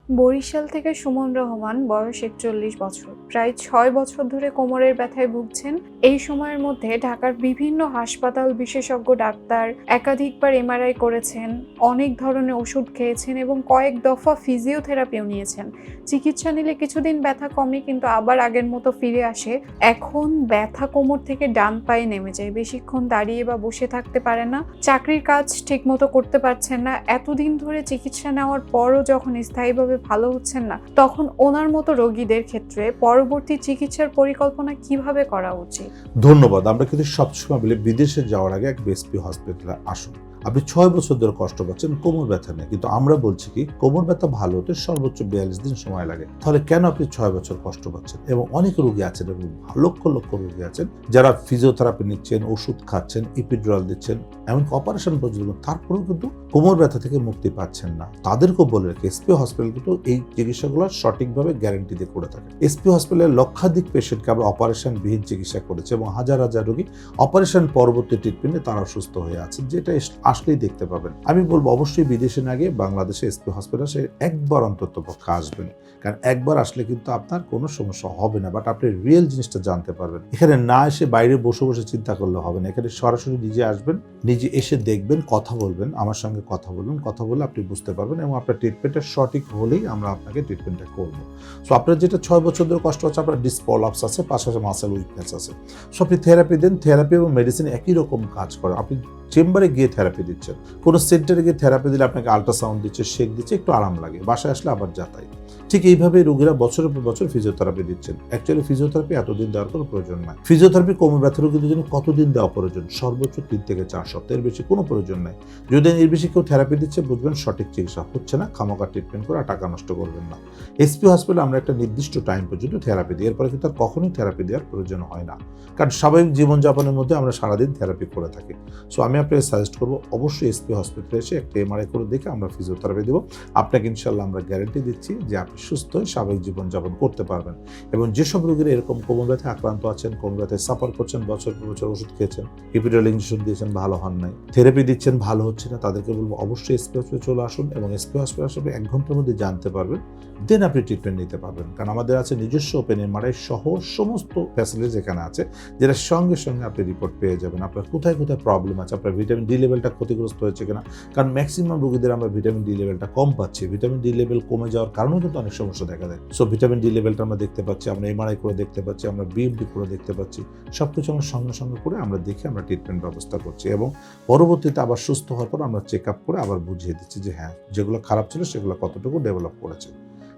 বরিশাল থেকে সুমন রহমান, বয়স ৪১ বছর। প্রায় ৬ বছর ধরে কোমরের ব্যথায় ভুগছেন। এই সময়ের মধ্যে ঢাকার বিভিন্ন হাসপাতাল, বিশেষজ্ঞ ডাক্তার, একাধিকবার এমআরআই করেছেন, অনেক ধরনের ওষুধ খেয়েছেন এবং কয়েক দফা ফিজিওথেরাপিও নিয়েছেন। চিকিৎসা নিলে কিছুদিন ব্যথা কমে, কিন্তু আবার আগের মতো ফিরে আসে। এখন ব্যথা কোমর থেকে ডান পায়ে নেমে যায়। বেশিক্ষণ দাঁড়িয়ে বা বসে থাকতে পারে না। চাকরির কাজ ঠিকমতো করতে পারছেন না। এতদিন ধরে চিকিৎসা নেওয়ার পরও যখন স্থায়ীভাবে ভালো হচ্ছেন না, তখন ওনার মতো রোগীদের ক্ষেত্রে পরবর্তী চিকিৎসার পরিকল্পনা কিভাবে করা উচিত? ধন্যবাদ। আমরা কিন্তু সবসময় বলি বিদেশে যাওয়ার আগে এক বিএসপি হসপিটালে আসুন। আপনি ৬ বছর ধরে কষ্ট পাচ্ছেন কোমর ব্যথা নেই, কিন্তু আমরা বলছি কি কোমর ব্যথা ভালো হতে সর্বোচ্চ ৪২ দিন সময় লাগে। তাহলে কেন আপনি ৬ বছর কষ্ট পাচ্ছেন? এবং অনেক রোগী আছেন এবং লক্ষ লক্ষ রোগী আছেন যারা ফিজিওথেরাপি নিচ্ছেন, ওষুধ খাচ্ছেন, ইপিডুরাল দিচ্ছেন, এমনকি অপারেশন পর্যন্ত, তারপরেও কিন্তু কোমর ব্যথা থেকে মুক্তি পাচ্ছেন না। তাদেরকেও বলে রাখি এসপি হসপিটাল কিন্তু এই চিকিৎসাগুলো সঠিকভাবে গ্যারান্টি দিয়ে করে থাকে। এসপি হসপিটালের লক্ষাধিক পেশেন্টকে আমরা অপারেশন বিহীন চিকিৎসা করেছি এবং হাজার হাজার রোগী অপারেশন পরবর্তী ট্রিটমেন্টে তারা সুস্থ হয়ে আছেন, যেটা আসলেই দেখতে পাবেন। আমি বলবো অবশ্যই বিদেশে না গিয়ে বাংলাদেশে এসপি হসপিটালে একবার অন্তত পক্ষে আসবেন, কারণ একবার আসলে কিন্তু আপনার কোনো সমস্যা হবে না, বাট আপনি রিয়েল জিনিসটা জানতে পারবেন। এখানে না এসে বাইরে বসে বসে চিন্তা করলে হবে না, এখানে সরাসরি নিজে আসবেন, নিজে এসে দেখবেন, কথা বলবেন, আমার সঙ্গে কথা বলবেন, কথা বলে আপনি বুঝতে পারবেন এবং আপনার ট্রিটমেন্টটা সঠিক হলেই আমরা আপনাকে ট্রিটমেন্টটা করবো। সো আপনার যেটা ৬ বছর ধরে কষ্ট হচ্ছে, আপনার ডিসপলাপস আছে, পাশাপাশি মাসেল উইকনেস আছে। সো আপনি থেরাপি দেন, থেরাপি এবং মেডিসিন একই রকম কাজ করে। আপনি চেম্বারে গিয়ে থেরাপি দিচ্ছেন, কোনো সেন্টারে গিয়ে থেরাপি দিলে আপনাকে আল্ট্রাসাউন্ড দিচ্ছে, শেক দিচ্ছে, একটু আরাম লাগে, বাসায় আসলে আবার যাতাই। ঠিক এইভাবে রোগীরা বছরের পর বছর ফিজিওথেরাপি দিচ্ছেন। অ্যাকচুয়ালি ফিজিওথেরাপি এতদিন দেওয়ার কোনো প্রয়োজন নাই। ফিজিওথেরাপি কোমর ব্যথা রোগীদের জন্য কতদিন দেওয়া প্রয়োজন? সর্বোচ্চ ৩ থেকে ৪ সপ্তাহ, এর বেশি কোনো প্রয়োজন নাই। যদি এর বেশি কেউ থেরাপি দিচ্ছে, বুঝবেন সঠিক চিকিৎসা হচ্ছে না, খামোখা ট্রিটমেন্ট করে টাকা নষ্ট করবেন না। এসপি হসপিটালে আমরা একটা নির্দিষ্ট টাইম পর্যন্ত থেরাপি দিই, এরপরে কিন্তু আর কখনোই থেরাপি দেওয়ার প্রয়োজন হয় না, কারণ স্বাভাবিক জীবনযাপনের মধ্যে আমরা সারাদিন থেরাপি করে থাকি। সো আমি আপনাকে সাজেস্ট করবো অবশ্যই এসপি হসপিটালে এসে একটা এমআরআই করে দেখে আমরা ফিজিওথেরাপি দেবো। আপনাকে ইনশাল্লাহ আমরা গ্যারান্টি দিচ্ছি যে আপনি সুস্থ হয়ে স্বাভাবিক জীবনযাপন করতে পারবেন। এবং যেসব রোগীরা এরকম কোমর ব্যথায় আক্রান্ত আছেন, কোমর ব্যথায় সাফার করছেন, বছর পর বছর ওষুধ খেয়েছেন, ইপিডুরাল ইনজেকশন দিয়েছেন, ভালো হন নাই, থেরাপি দিচ্ছেন, ভালো হচ্ছে না, তাদেরকে বলবো অবশ্যই এসপি হসপিটালে চলে আসুন এবং এসপি হসপিটাল আসলে ১ ঘন্টার মধ্যে জানতে পারবেন, দেন আপনি ট্রিটমেন্ট নিতে পারবেন। কারণ আমাদের আছে নিজস্ব ওপেন এমআরআই সহ সমস্ত ফ্যাসিলিটিস এখানে আছে, যেটা সঙ্গে সঙ্গে আপনি রিপোর্ট পেয়ে যাবেন। আপনার কোথায় কোথায় প্রবলেম আছে, আপনার ভিটামিন ডি লেভেলটা ক্ষতিগ্রস্ত হয়েছে কিনা, কারণ ম্যাক্সিমাম রোগীদের আমরা ভিটামিন ডি লেভেলটা কম পাচ্ছি। ভিটামিন ডি লেভেল কমে যাওয়ার কারণেও কিন্তু অনেক সমস্যা দেখা দেয়। সো ভিটামিন ডি লেভেলটা আমরা দেখতে পাচ্ছি, আমরা এমআরআই করে দেখতে পাচ্ছি, আমরা বিএমডি করে দেখতে পাচ্ছি, সব কিছু আমরা সঙ্গে সঙ্গে করে আমরা দেখে আমরা ট্রিটমেন্ট ব্যবস্থা করছি এবং পরবর্তীতে আবার সুস্থ হওয়ার পর আমরা চেক আপ করে আবার বুঝিয়ে দিচ্ছি যে হ্যাঁ, যেগুলো খারাপ ছিল সেগুলো কতটুকু ডেভেলপ করেছে।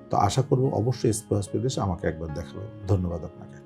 তো আশা করবো অবশ্যই এসপি হসপিটালে এসে আমাকে একবার দেখাবেন। ধন্যবাদ আপনাকে।